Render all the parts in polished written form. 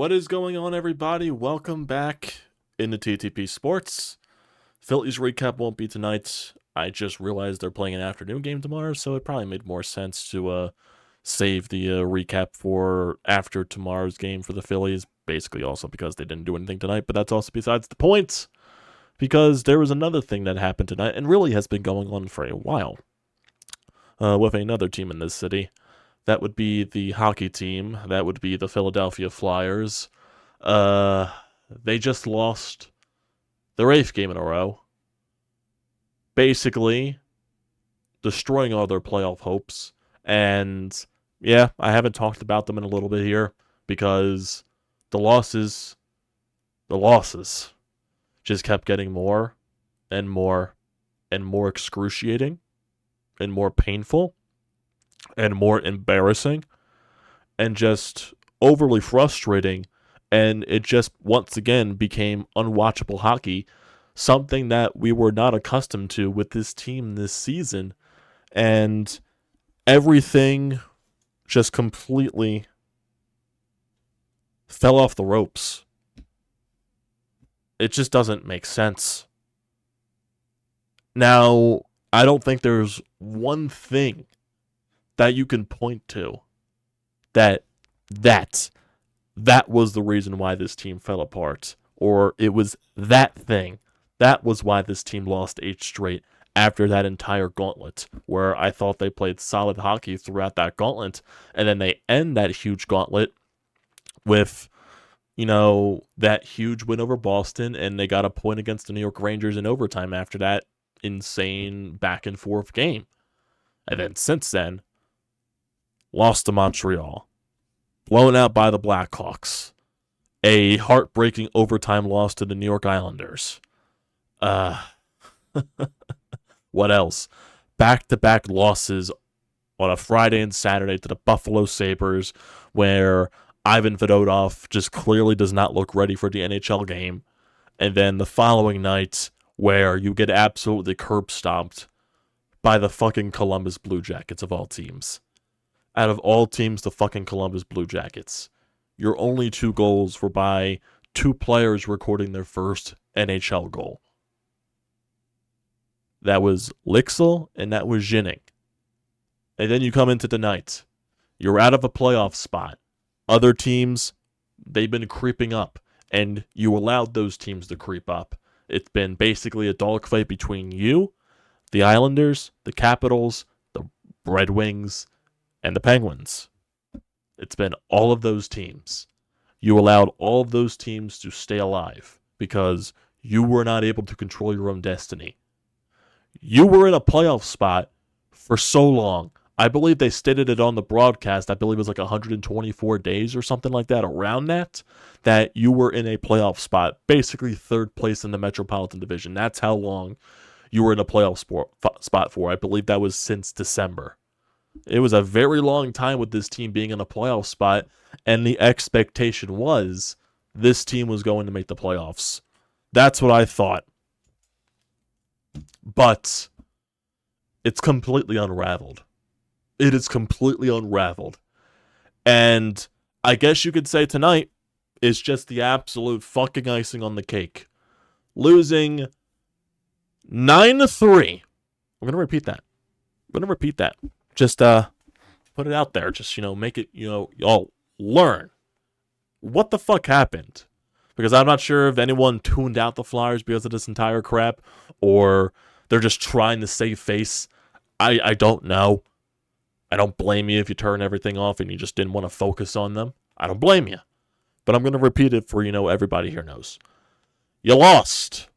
What is going on, everybody? Welcome back into TTP Sports. Phillies recap won't be tonight. I just realized they're playing an afternoon game tomorrow, so it probably made more sense to save the recap for after tomorrow's game for the Phillies. Basically also because they didn't do anything tonight, but that's also besides the point. Because there was another thing that happened tonight and really has been going on for a while with another team in this city. That would be the hockey team. That would be the Philadelphia Flyers. They just lost their 8th game in a row. Basically, destroying all their playoff hopes. And, yeah, I haven't talked about them in a little bit here because the losses just kept getting more and more and more excruciating and more painful and more embarrassing and just overly frustrating, and it just once again became unwatchable hockey, something that we were not accustomed to with this team this season, and everything just completely fell off the ropes. It just doesn't make sense. Now, I don't think there's one thing that you can point to that was the reason why this team fell apart, or it was that thing that was why this team lost 8 straight after that entire gauntlet, where I thought they played solid hockey throughout that gauntlet, and then they end that huge gauntlet with, that huge win over Boston, and they got a point against the New York Rangers in overtime after that insane back and forth game. And then since then, lost to Montreal, blown out by the Blackhawks, a heartbreaking overtime loss to the New York Islanders. What else? Back-to-back losses on a Friday and Saturday to the Buffalo Sabres, where Ivan Fedotov just clearly does not look ready for the NHL game. And then the following night, where you get absolutely curb stomped by the fucking Columbus Blue Jackets of all teams. Out of all teams, the fucking Columbus Blue Jackets. Your only 2 goals were by 2 players recording their first NHL goal. That was Lixel and that was Ginning. And then you come into the night. You're out of a playoff spot. Other teams, they've been creeping up, and you allowed those teams to creep up. It's been basically a dogfight between you, the Islanders, the Capitals, the Red Wings, and the Penguins. It's been all of those teams. You allowed all of those teams to stay alive because you were not able to control your own destiny. You were in a playoff spot for so long. I believe they stated it on the broadcast. I believe it was like 124 days or something like that, around that you were in a playoff spot, basically 3rd place in the Metropolitan Division. That's how long you were in a playoff spot for. I believe that was since December. It was a very long time with this team being in a playoff spot, and the expectation was this team was going to make the playoffs. That's what I thought. But it's completely unraveled. It is completely unraveled. And I guess you could say tonight is just the absolute fucking icing on the cake. Losing 9-3. I'm going to repeat that. Just put it out there. Just, make it, y'all learn what the fuck happened. Because I'm not sure if anyone tuned out the Flyers because of this entire crap, or they're just trying to save face. I don't know. I don't blame you if you turn everything off and you just didn't want to focus on them. I don't blame you. But I'm going to repeat it for, everybody here knows. You lost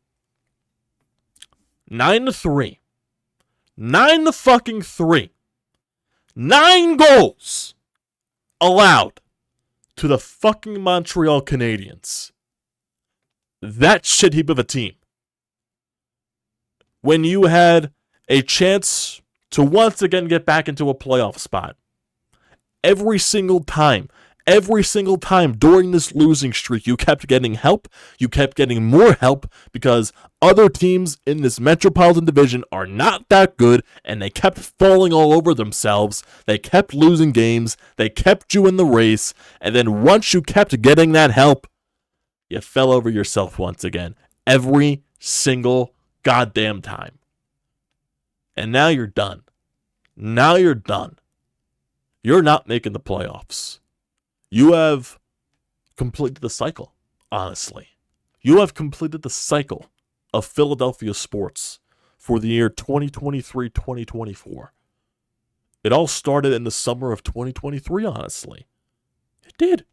9-3. 9-3. 9 goals allowed to the fucking Montreal Canadiens. That shit heap of a team. When you had a chance to once again get back into a playoff spot. Every single time Every single time during this losing streak, you kept getting help. You kept getting more help because other teams in this Metropolitan Division are not that good, and they kept falling all over themselves. They kept losing games. They kept you in the race. And then once you kept getting that help, you fell over yourself once again. Every single goddamn time. And now you're done. Now you're done. You're not making the playoffs. You have completed the cycle, honestly. You have completed the cycle of Philadelphia sports for the year 2023-2024. It all started in the summer of 2023, honestly. It did.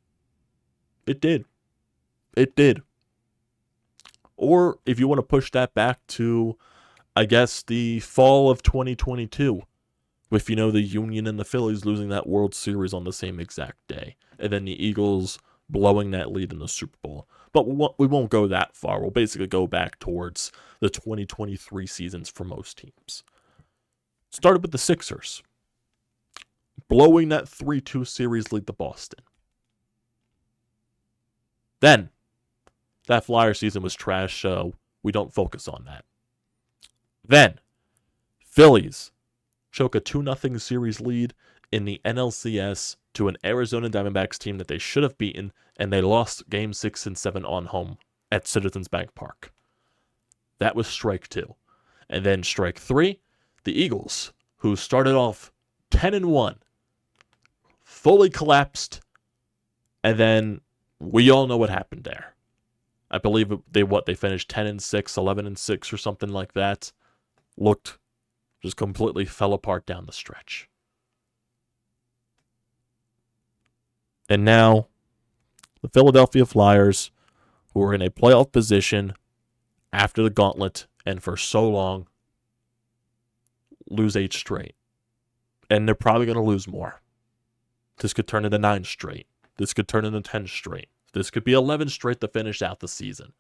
It did. It did. Or if you want to push that back to, I guess, the fall of 2022, with, the Union and the Phillies losing that World Series on the same exact day, and then the Eagles blowing that lead in the Super Bowl. But we won't go that far. We'll basically go back towards the 2023 seasons for most teams. Started with the Sixers, blowing that 3-2 series lead to Boston. Then, that Flyer season was trash, so we don't focus on that. Then, Phillies choke a 2-0 series lead in the NLCS to an Arizona Diamondbacks team that they should have beaten, and they lost Game 6 and 7 on home at Citizens Bank Park. That was strike 2. And then strike 3, the Eagles, who started off 10-1, fully collapsed, and then we all know what happened there. I believe they finished 10-6, 11-6 or something like that. Just completely fell apart down the stretch. And now, the Philadelphia Flyers, who are in a playoff position after the gauntlet and for so long, lose 8 straight. And they're probably going to lose more. This could turn into 9 straight. This could turn into 10 straight. This could be 11 straight to finish out the season.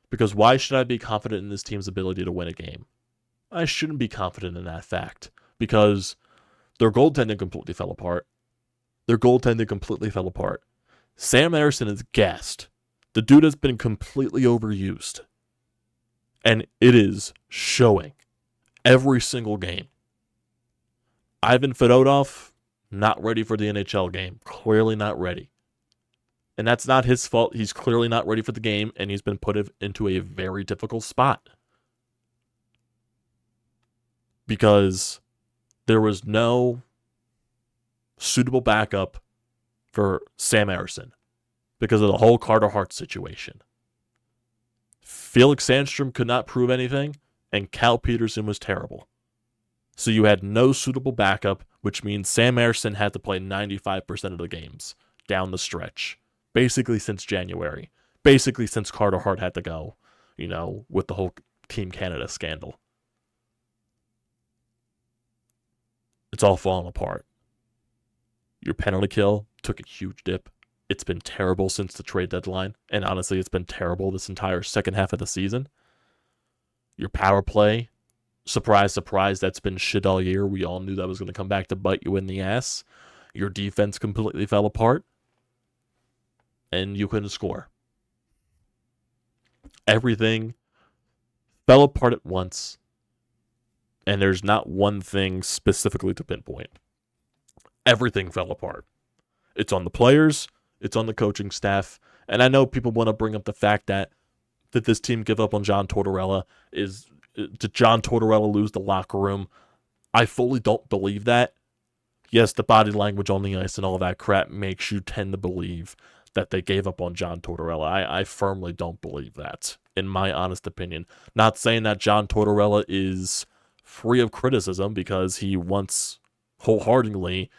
Because why should I be confident in this team's ability to win a game? I shouldn't be confident in that fact. Because their goaltending completely fell apart. Sam Ersson is gassed. The dude has been completely overused. And it is showing every single game. Ivan Fedotov, not ready for the NHL game. Clearly not ready. And that's not his fault. He's clearly not ready for the game, and he's been put into a very difficult spot. Because there was no suitable backup for Sam Ersson because of the whole Carter Hart situation. Felix Sandstrom could not prove anything, and Cal Peterson was terrible. So you had no suitable backup, which means Sam Ersson had to play 95% of the games down the stretch. Basically since January. Basically since Carter Hart had to go, with the whole Team Canada scandal. It's all falling apart. Your penalty kill took a huge dip. It's been terrible since the trade deadline. And honestly, it's been terrible this entire second half of the season. Your power play, surprise, surprise, that's been shit all year. We all knew that was going to come back to bite you in the ass. Your defense completely fell apart. And you couldn't score. Everything fell apart at once. And there's not one thing specifically to pinpoint. Everything fell apart. It's on the players. It's on the coaching staff. And I know people want to bring up the fact that this team give up on John Tortorella. Did John Tortorella lose the locker room? I fully don't believe that. Yes, the body language on the ice and all that crap makes you tend to believe that they gave up on John Tortorella. I firmly don't believe that, in my honest opinion. Not saying that John Tortorella is free of criticism, because he once wholeheartedly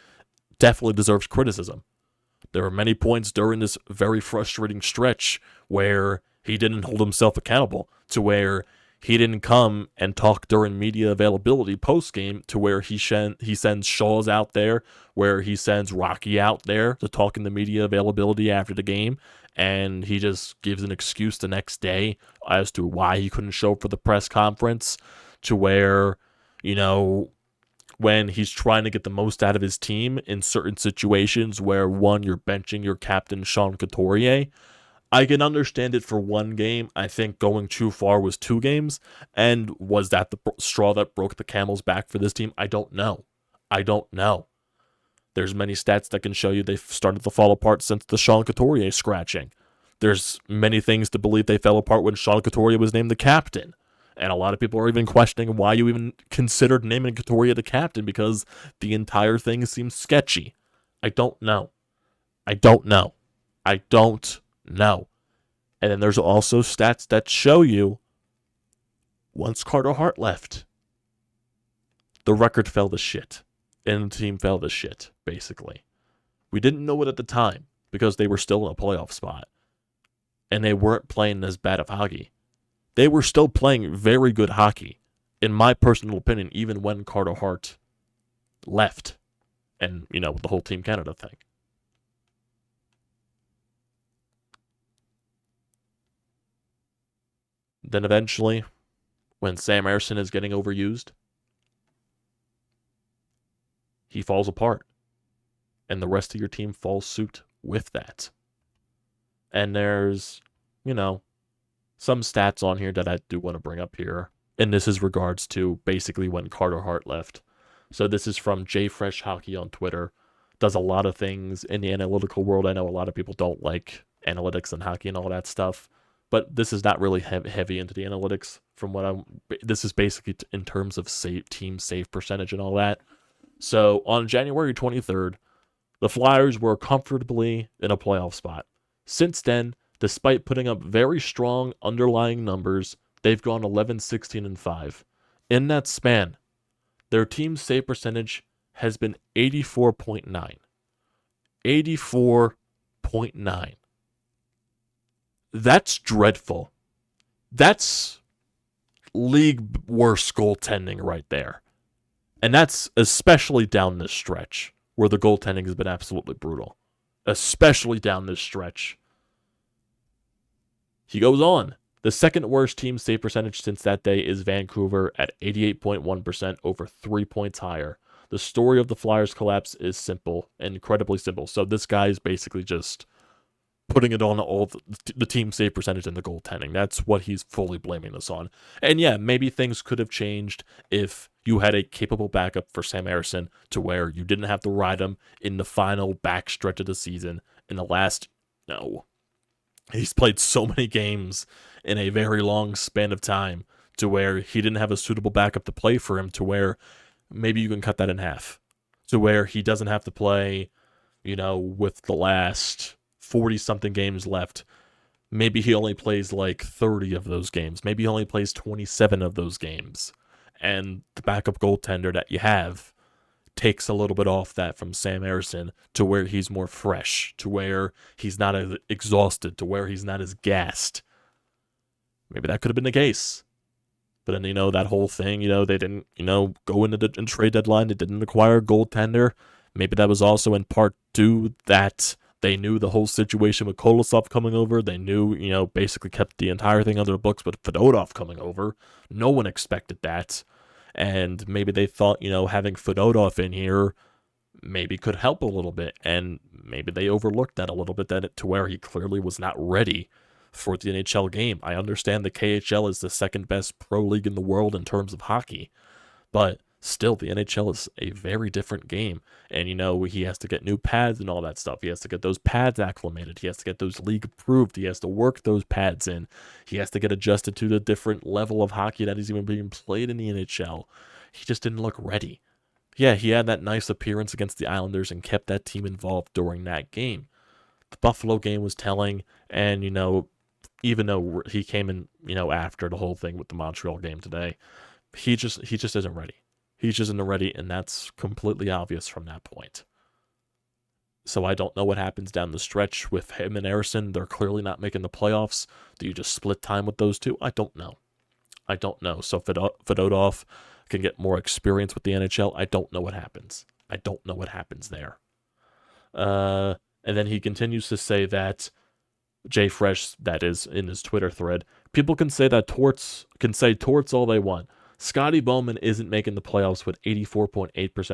definitely deserves criticism. There were many points during this very frustrating stretch where he didn't hold himself accountable, to where he didn't come and talk during media availability post-game, to where he sends Shaw's out there, where he sends Rocky out there to talk in the media availability after the game, and he just gives an excuse the next day as to why he couldn't show up for the press conference, to where, when he's trying to get the most out of his team in certain situations where, one, you're benching your captain, Sean Couturier. I can understand it for one game. I think going too far was 2 games. And was that the straw that broke the camel's back for this team? I don't know. There's many stats that can show you they've started to fall apart since the Sean Couturier scratching. There's many things to believe they fell apart when Sean Couturier was named the captain. And a lot of people are even questioning why you even considered naming Couturier the captain, because the entire thing seems sketchy. I don't know. And then there's also stats that show you once Carter Hart left, the record fell to shit. And the team fell to shit, basically. We didn't know it at the time because they were still in a playoff spot. And they weren't playing as bad of hockey. They were still playing very good hockey, in my personal opinion, even when Carter Hart left. And, the whole Team Canada thing. Then eventually, when Sam Ersson is getting overused, he falls apart. And the rest of your team falls suit with that. And there's, some stats on here that I do want to bring up here. And this is regards to basically when Carter Hart left. So this is from JFresh Hockey on Twitter. Does a lot of things in the analytical world. I know a lot of people don't like analytics and hockey and all that stuff. But this is not really heavy into the analytics this is basically in terms of team save percentage and all that. So on January 23rd, the Flyers were comfortably in a playoff spot. Since then, despite putting up very strong underlying numbers, they've gone 11-16-5. In that span, their team save percentage has been 84.9. 84.9. That's dreadful. That's league worst goaltending right there. And that's especially down this stretch, where the goaltending has been absolutely brutal. Especially down this stretch. He goes on. The second worst team save percentage since that day is Vancouver at 88.1%, over 3 points higher. The story of the Flyers' collapse is simple, incredibly simple. So this guy is basically just putting it on all the team save percentage and the goaltending. That's what he's fully blaming this on. And yeah, maybe things could have changed if you had a capable backup for Sam Ersson, to where you didn't have to ride him in the final backstretch of the season. In the last, he's played so many games in a very long span of time, to where he didn't have a suitable backup to play for him, to where maybe you can cut that in half. To where he doesn't have to play, with the last 40-something games left. Maybe he only plays like 30 of those games. Maybe he only plays 27 of those games. And the backup goaltender that you have takes a little bit off that from Sam Ersson, to where he's more fresh, to where he's not as exhausted, to where he's not as gassed. Maybe that could have been the case. But then, that whole thing, they didn't, go into the trade deadline. They didn't acquire a goaltender. Maybe that was also in part due that they knew the whole situation with Kolosov coming over. They knew, basically kept the entire thing under the books, but Fedotov coming over, no one expected that. And maybe they thought, having Fedotov in here maybe could help a little bit. And maybe they overlooked that a little bit, to where he clearly was not ready for the NHL game. I understand the KHL is the second best pro league in the world in terms of hockey, but still, the NHL is a very different game. And, he has to get new pads and all that stuff. He has to get those pads acclimated. He has to get those league approved. He has to work those pads in. He has to get adjusted to the different level of hockey that is even being played in the NHL. He just didn't look ready. Yeah, he had that nice appearance against the Islanders and kept that team involved during that game. The Buffalo game was telling, and, even though he came in, after the whole thing with the Montreal game today, he just isn't ready. He's just isn't ready, and that's completely obvious from that point. So I don't know what happens down the stretch with him and Ersson. They're clearly not making the playoffs. Do you just split time with those two? I don't know. So Fedotov can get more experience with the NHL. I don't know what happens. There. And then he continues to say that JFresh, that is in his Twitter thread, people can say that Torts all they want, Scotty Bowman isn't making the playoffs with 84.8%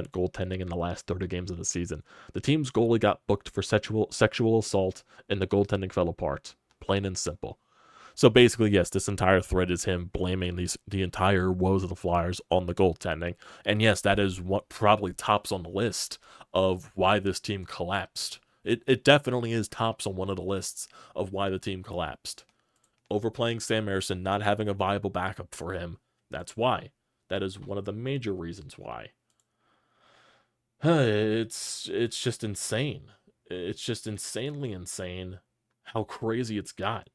goaltending in the last 30 games of the season. The team's goalie got booked for sexual assault, and the goaltending fell apart. Plain and simple. So basically, yes, this entire thread is him blaming the entire woes of the Flyers on the goaltending. And yes, that is what probably tops on the list of why this team collapsed. It definitely is tops on one of the lists of why the team collapsed. Overplaying Sam Ersson, not having a viable backup for him. That's why. That is one of the major reasons why. It's just insane. It's just insanely insane how crazy it's got.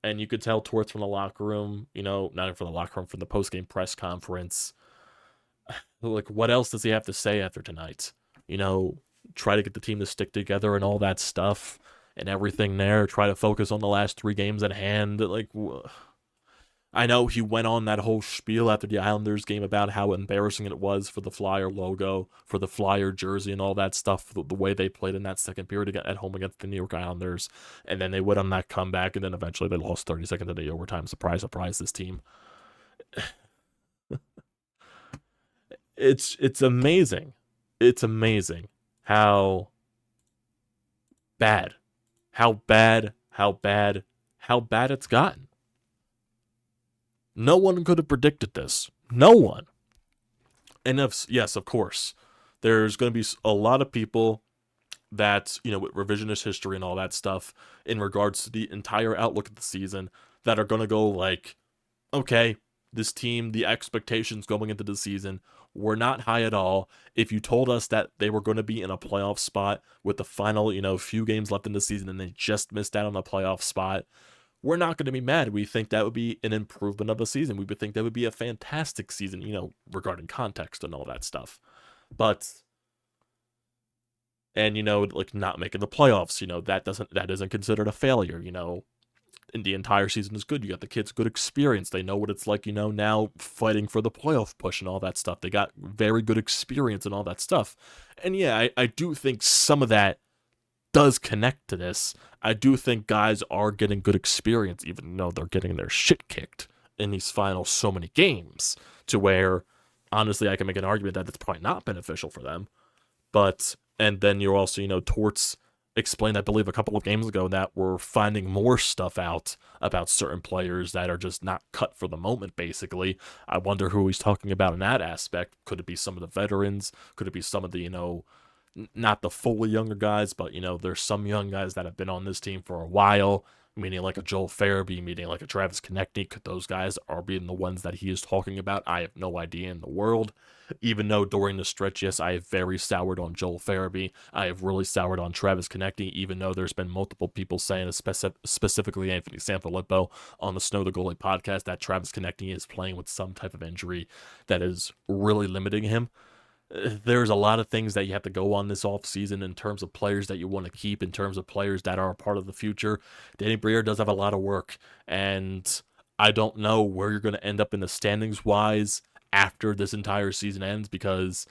And you could tell Torts from the locker room, not even from the locker room, from the post-game press conference. Like, what else does he have to say after tonight? Try to get the team to stick together and all that stuff and everything there. Try to focus on the last 3 games at hand. Like, I know he went on that whole spiel after the Islanders game about how embarrassing it was for the Flyer logo, for the Flyer jersey and all that stuff, the way they played in that second period at home against the New York Islanders. And then they went on that comeback, and then eventually they lost 30 seconds of the overtime. Surprise, surprise, this team. It's amazing. It's amazing how bad it's gotten. No one could have predicted this. No one. And yes, of course, there's going to be a lot of people that, with revisionist history and all that stuff in regards to the entire outlook of the season that are going to go like, okay, this team, the expectations going into the season were not high at all. If you told us that they were going to be in a playoff spot with the final, few games left in the season and they just missed out on a playoff spot, we're not going to be mad. We think that would be an improvement of the season. We would think that would be a fantastic season, regarding context and all that stuff. But, and, like not making the playoffs, that isn't considered a failure, and the entire season is good. You got the kids good experience. They know what it's like, now fighting for the playoff push and all that stuff. They got very good experience and all that stuff. And yeah, I do think some of that does connect to this. I do think guys are getting good experience, even though they're getting their shit kicked in these final so many games, to where, honestly, I can make an argument that it's probably not beneficial for them. But, and then you're also, Torts explained, I believe, a couple of games ago that we're finding more stuff out about certain players that are just not cut for the moment, basically. I wonder who he's talking about in that aspect. Could it be some of the veterans? Could it be some of the, not the fully younger guys, but, there's some young guys that have been on this team for a while, meaning like a Joel Farabee, meaning like a Travis Konechny. Could those guys are being the ones that he is talking about? I have no idea in the world. Even though during the stretch, yes, I have very soured on Joel Farabee. I have really soured on Travis Konechny, even though there's been multiple people saying, specifically Anthony Sanfilippo on the Snow the Goalie podcast, that Travis Konechny is playing with some type of injury that is really limiting him. There's a lot of things that you have to go on this offseason in terms of players that you want to keep, in terms of players that are a part of the future. Danny Briere does have a lot of work, and I don't know where you're going to end up in the standings-wise after this entire season ends, because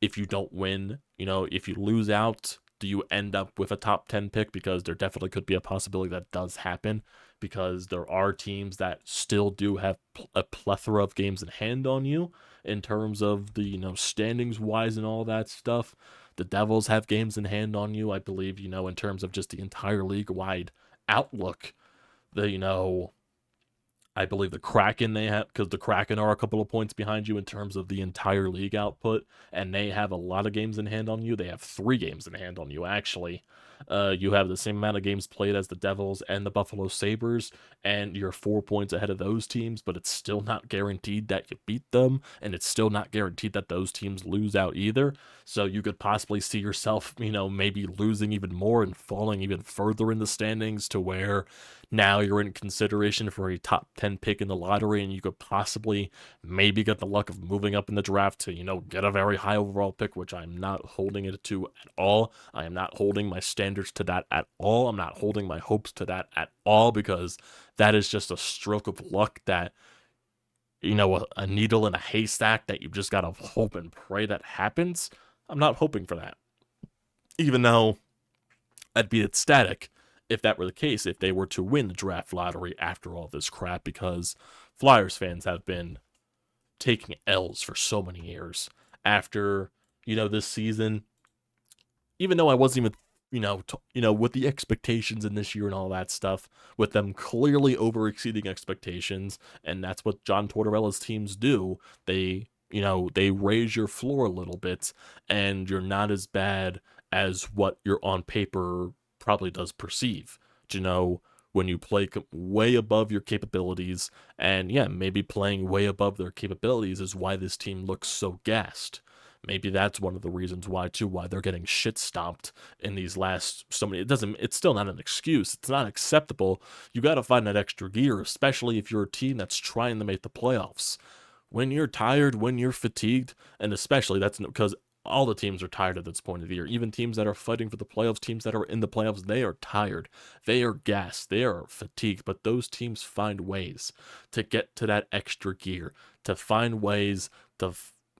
if you don't win, if you lose out, do you end up with a top 10 pick? Because there definitely could be a possibility that does happen, because there are teams that still do have a plethora of games in hand on you in terms of the, standings wise and all that stuff. The Devils have games in hand on you, I believe, in terms of just the entire league wide outlook. I believe the Kraken they have, because the Kraken are a couple of points behind you in terms of the entire league output, and they have a lot of games in hand on you. They have 3 games in hand on you, actually. You have the same amount of games played as the Devils and the Buffalo Sabres, and you're 4 points ahead of those teams, but it's still not guaranteed that you beat them, and it's still not guaranteed that those teams lose out either. So you could possibly see yourself, maybe losing even more and falling even further in the standings, to where now you're in consideration for a top 10 pick in the lottery, and you could possibly maybe get the luck of moving up in the draft to, get a very high overall pick, which I'm not holding it to at all. I am not holding my standards to that at all. I'm not holding my hopes to that at all, because that is just a stroke of luck that, a needle in a haystack that you just got to hope and pray that happens. I'm not hoping for that. Even though I'd be ecstatic if that were the case, if they were to win the draft lottery after all this crap, because Flyers fans have been taking L's for so many years after, this season, even though I wasn't even, with the expectations in this year and all that stuff, with them clearly over exceeding expectations, and that's what John Tortorella's teams do. They raise your floor a little bit, and you're not as bad as what your on paper probably does perceive. When you play way above your capabilities, and yeah, maybe playing way above their capabilities is why this team looks so gassed. Maybe that's one of the reasons why they're getting shit stomped in these last so many. It's still not an excuse. It's not acceptable. You got to find that extra gear, especially if you're a team that's trying to make the playoffs. When you're tired, when you're fatigued, and especially that's because all the teams are tired at this point of the year. Even teams that are fighting for the playoffs, teams that are in the playoffs, they are tired. They are gassed. They are fatigued. But those teams find ways to get to that extra gear, to find ways to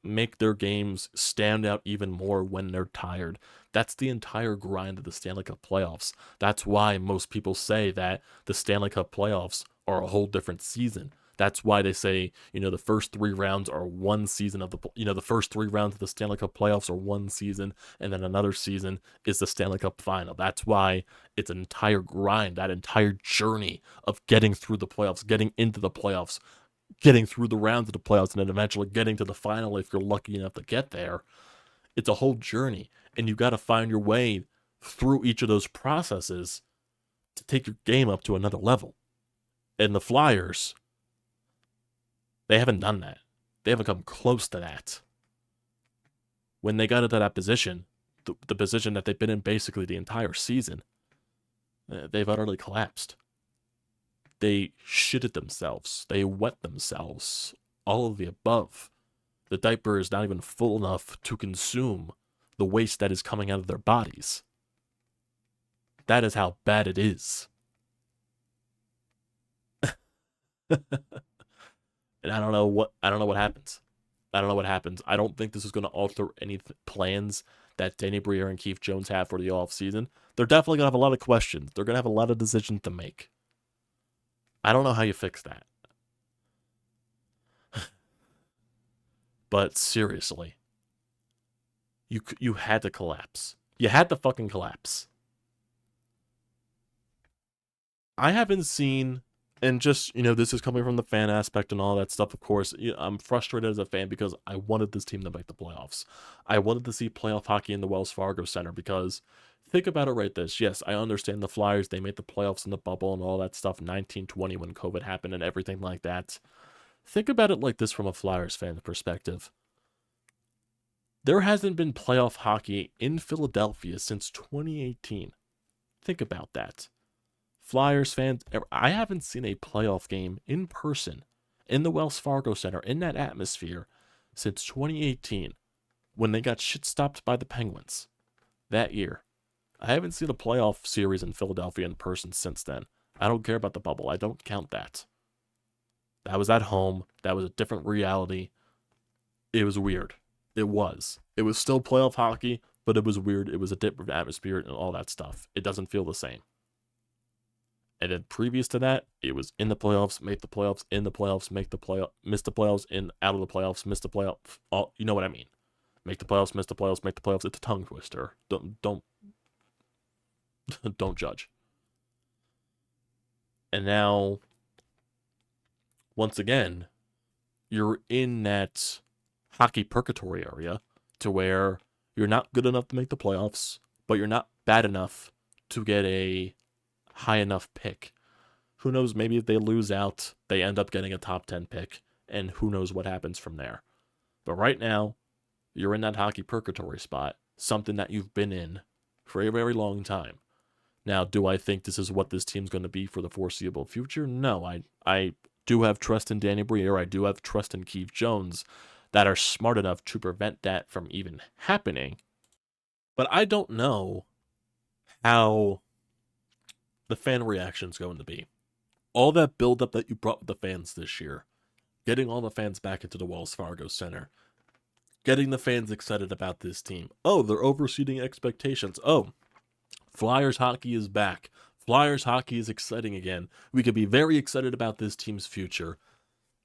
make their games stand out even more when they're tired. That's the entire grind of the Stanley Cup playoffs. That's why most people say that the Stanley Cup playoffs are a whole different season. That's why they say, the first 3 rounds are one season of the first 3 rounds of the Stanley Cup playoffs are one season, and then another season is the Stanley Cup final. That's why it's an entire grind, that entire journey of getting through the playoffs, getting into the playoffs, getting through the rounds of the playoffs, and then eventually getting to the final if you're lucky enough to get there. It's a whole journey, and you got to find your way through each of those processes to take your game up to another level. And the Flyers, they haven't done that. They haven't come close to that. When they got into that position, the position that they've been in basically the entire season, they've utterly collapsed. They shitted themselves. They wet themselves. All of the above. The diaper is not even full enough to consume the waste that is coming out of their bodies. That is how bad it is. And I don't know what happens. I don't know what happens. I don't think this is going to alter any plans that Danny Briere and Keith Jones have for the offseason. They're definitely going to have a lot of questions. They're going to have a lot of decisions to make. I don't know how you fix that. But seriously, you had to collapse. You had to fucking collapse. I haven't seen, and just, this is coming from the fan aspect and all that stuff, of course. I'm frustrated as a fan because I wanted this team to make the playoffs. I wanted to see playoff hockey in the Wells Fargo Center because, think about it right this. Yes, I understand the Flyers, they made the playoffs in the bubble and all that stuff in 1920 when COVID happened and everything like that. Think about it like this from a Flyers fan perspective. There hasn't been playoff hockey in Philadelphia since 2018. Think about that. Flyers fans, I haven't seen a playoff game in person in the Wells Fargo Center in that atmosphere since 2018 when they got shit stopped by the Penguins that year. I haven't seen a playoff series in Philadelphia in person since then. I don't care about the bubble. I don't count that. That was at home. That was a different reality. It was weird. It was. It was still playoff hockey, but it was weird. It was a different atmosphere and all that stuff. It doesn't feel the same. And then previous to that, it was in the playoffs, make the playoffs, in the playoffs, make the playoffs, miss the playoffs, in out of the playoffs, miss the playoffs. All, you know what I mean. Make the playoffs, miss the playoffs, make the playoffs. It's a tongue twister. Don't judge. And now, once again, you're in that hockey purgatory area to where you're not good enough to make the playoffs, but you're not bad enough to get a high enough pick. Who knows, maybe if they lose out, they end up getting a top 10 pick, and who knows what happens from there. But right now, you're in that hockey purgatory spot, something that you've been in for a very long time. Now, do I think this is what this team's going to be for the foreseeable future? No, I do have trust in Danny Briere. I do have trust in Keith Jones that are smart enough to prevent that from even happening. But I don't know how the fan reaction's going to be. All that buildup that you brought with the fans this year, getting all the fans back into the Wells Fargo Center, getting the fans excited about this team. Oh, they're overseeding expectations. Oh, Flyers hockey is back. Flyers hockey is exciting again. We could be very excited about this team's future.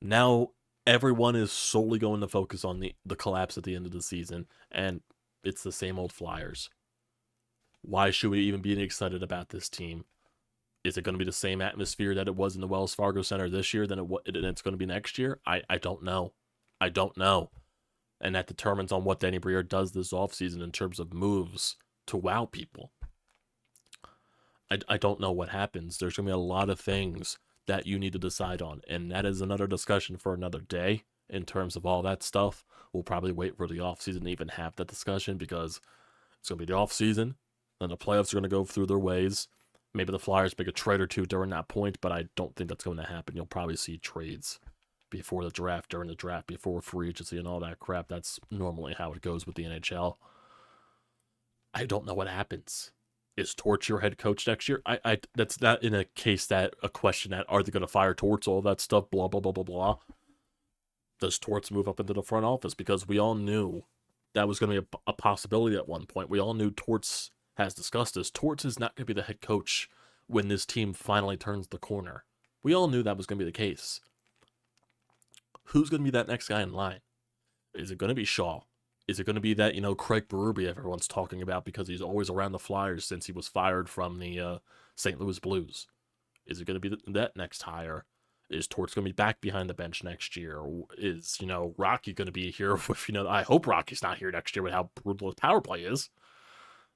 Now, Everyone is solely going to focus on the collapse at the end of the season, and it's the same old Flyers. Why should we even be excited about this team? Is it going to be the same atmosphere that it was in the Wells Fargo Center this year than it's going to be next year? I don't know. I don't know. And that determines on what Danny Briere does this offseason in terms of moves to wow people. I don't know what happens. There's going to be a lot of things that you need to decide on. And that is another discussion for another day in terms of all that stuff. We'll probably wait for the offseason to even have that discussion because it's going to be the offseason. Then the playoffs are going to go through their ways. Maybe the Flyers make a trade or two during that point, but I don't think that's going to happen. You'll probably see trades before the draft, during the draft, before free agency, and all that crap. That's normally how it goes with the NHL. I don't know what happens. Is Torts your head coach next year? That's not in a case that a question that are they going to fire Torts, all that stuff, blah blah blah blah blah. Does Torts move up into the front office? Because we all knew that was going to be a possibility at one point. We all knew Torts has discussed this. Torts is not going to be the head coach when this team finally turns the corner. We all knew that was going to be the case. Who's going to be that next guy in line? Is it going to be Shaw? Is it going to be that, Craig Berube everyone's talking about because he's always around the Flyers since he was fired from the St. Louis Blues? Is it going to be that next hire? Is Torts going to be back behind the bench next year? Or is, Rocky going to be here with, I hope Rocky's not here next year with how brutal his power play is.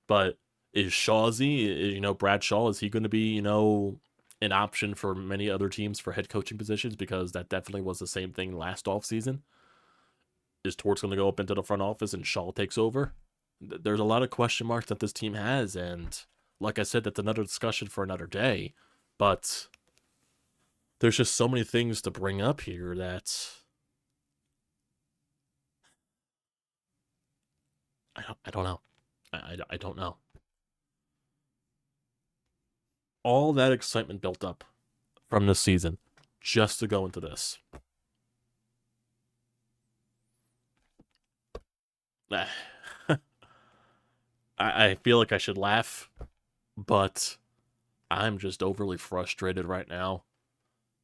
But is Shawsy, Brad Shaw, is he going to be, an option for many other teams for head coaching positions? Because that definitely was the same thing last offseason. Is Torts going to go up into the front office and Shaw takes over? There's a lot of question marks that this team has, and like I said, that's another discussion for another day. But there's just so many things to bring up here that I don't know. I don't know. All that excitement built up from this season just to go into this. I feel like I should laugh, but I'm just overly frustrated right now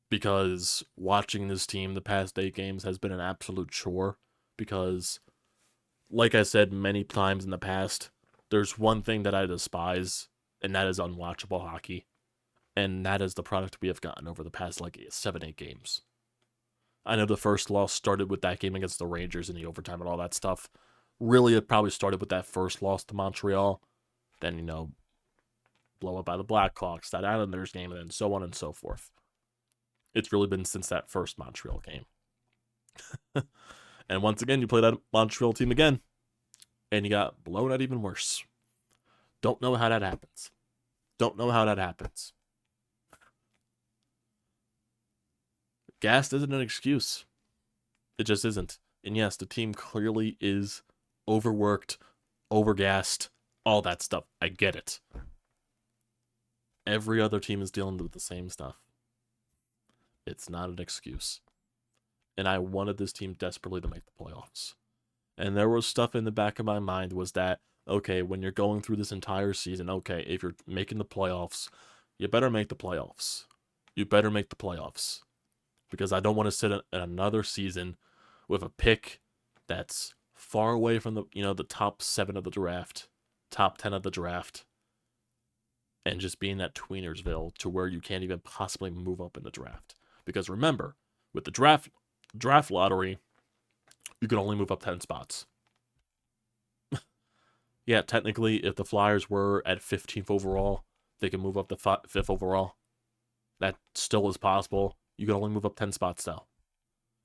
because watching this team the past 8 games has been an absolute chore. Because, like I said many times in the past, there's one thing that I despise, and that is unwatchable hockey. And that is the product we have gotten over the past, 7, 8 games. I know the first loss started with that game against the Rangers in the overtime and all that stuff. Really, it probably started with that first loss to Montreal. Then, blow up by the Blackhawks, that Islanders game, and then so on and so forth. It's really been since that first Montreal game. And once again, you play that Montreal team again, and you got blown out even worse. Don't know how that happens. Don't know how that happens. Gas isn't an excuse. It just isn't. And yes, the team clearly is overworked, overgassed, all that stuff. I get it. Every other team is dealing with the same stuff. It's not an excuse. And I wanted this team desperately to make the playoffs. And there was stuff in the back of my mind was that, okay, when you're going through this entire season, okay, if you're making the playoffs, you better make the playoffs. You better make the playoffs. Because I don't want to sit in another season with a pick that's far away from the top 7 of the draft, top 10 of the draft, and just being that tweenersville to where you can't even possibly move up in the draft. Because remember, with the draft lottery, you can only move up 10 spots. Yeah, technically, if the Flyers were at 15th overall, they can move up to 5th overall. That still is possible. You can only move up 10 spots now.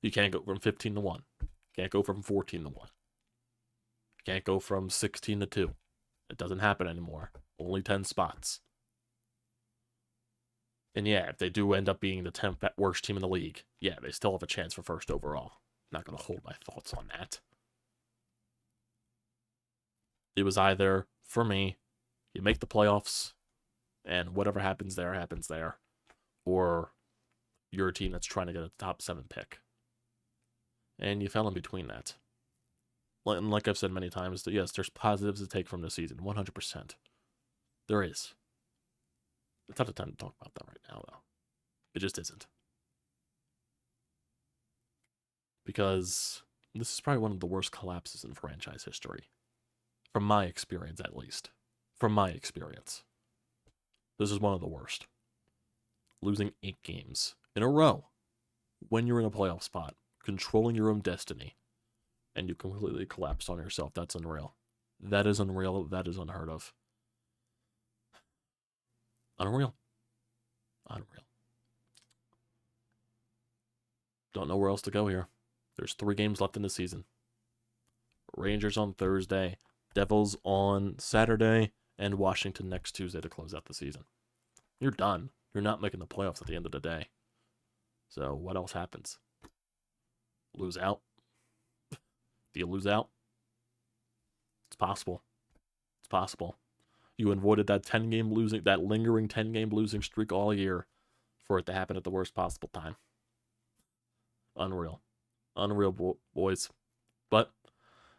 You can't go from 15 to 1. Can't go from 14 to 1. Can't go from 16 to 2. It doesn't happen anymore. Only 10 spots. And yeah, if they do end up being the 10th worst team in the league, yeah, they still have a chance for 1st overall. Not going to hold my thoughts on that. It was either, for me, you make the playoffs, and whatever happens there, or you're a team that's trying to get a top 7 pick. And you fell in between that. And like I've said many times, yes, there's positives to take from this season, 100%. There is. It's not the time to talk about that right now, though. It just isn't. because this is probably one of the worst collapses in franchise history. From my experience, at least. From my experience. This is one of the worst. Losing 8 games in a row when you're in a playoff spot, controlling your own destiny, and you completely collapsed on yourself. That's unreal. That is unreal. That is unheard of. Unreal. Unreal. Don't know where else to go here. There's 3 games left in the season. Rangers on Thursday, Devils on Saturday, and Washington next Tuesday to close out the season. You're done. You're not making the playoffs at the end of the day. So what else happens? Lose out? Do you lose out? It's possible. It's possible. You avoided that 10-game losing, that lingering 10-game losing streak all year for it to happen at the worst possible time. Unreal. Unreal, boys. But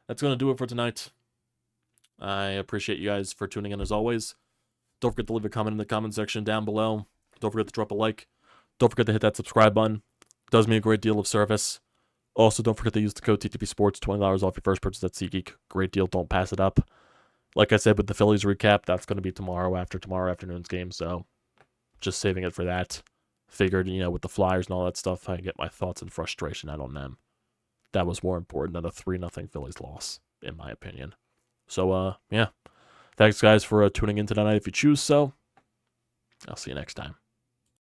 that's going to do it for tonight. I appreciate you guys for tuning in as always. Don't forget to leave a comment in the comment section down below. Don't forget to drop a like. Don't forget to hit that subscribe button. It does me a great deal of service. Also, don't forget to use the code TTPSPORTS, $20 off your first purchase at SEATGEEK. Great deal. Don't pass it up. Like I said, with the Phillies recap, that's going to be tomorrow after tomorrow afternoon's game. So just saving it for that. Figured, with the Flyers and all that stuff, I get my thoughts and frustration out on them. That was more important than a 3-0 Phillies loss, in my opinion. So, yeah. Thanks, guys, for tuning in tonight if you choose so. I'll see you next time.